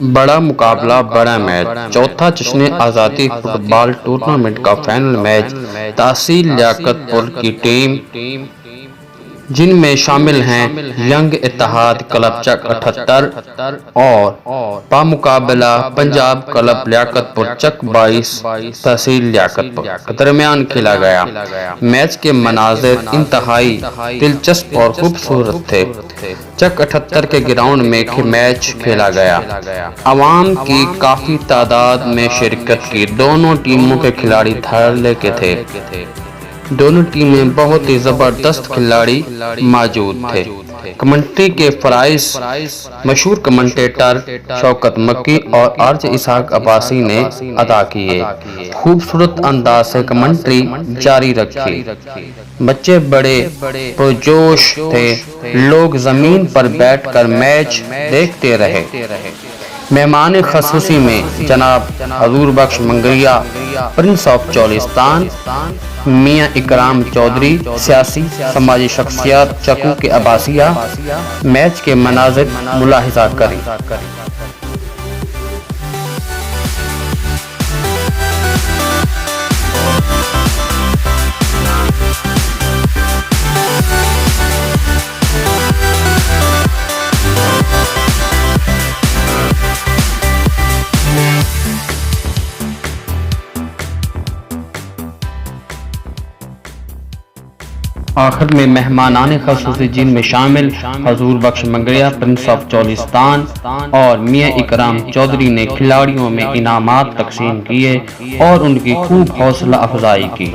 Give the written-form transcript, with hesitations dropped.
बड़ा मुकाबला, बड़ा मैच। चौथा जश्न आज़ादी फुटबॉल टूर्नामेंट का फाइनल मैच तहसील लियाकतपुर की टीम जिनमें शामिल हैं यंग इत्तेहाद क्लब चक 78 और बामुकाबला पंजाब क्लब लियाकतपुर चक 22 तहसील लियाकतपुर के दरमियान खेला गया। मैच के मनाज़िर इंतहाई दिलचस्प और खूबसूरत थे। चक 78 के ग्राउंड में मैच खेला गया। अवाम की काफ़ी तादाद में शिरकत की। दोनों टीमों के खिलाड़ी धड़ल्ले के थे। दोनों टीमें बहुत ही जबरदस्त खिलाड़ी मौजूद थे। कमेंट्री के फराइज मशहूर कमेंटेटर शौकत मक्की और आरजे इसहाक अब्बासी ने अदा किए। खूबसूरत अंदाज से कमेंट्री जारी रखी। बच्चे बड़े पुरजोश थे। लोग जमीन पर बैठकर मैच देखते रहे। मेहमान खसूसी में जनाब हजूर बख्श मंगरिया, प्रिंस ऑफ चौलिस्तान, मियाँ इकराम चौधरी, सियासी समाजी शख्सियत चकू के अब्बासिया मैच के मनाज़िर मुलाहिजा करें। आखिर में मेहमानाने खसूसी जिनमें शामिल हजूर बख्श मंगरिया, प्रिंस ऑफ चौलिस्तान और मियाँ इकराम चौधरी ने खिलाड़ियों में इनामात तकसीम किए और उनकी खूब हौसला अफजाई की।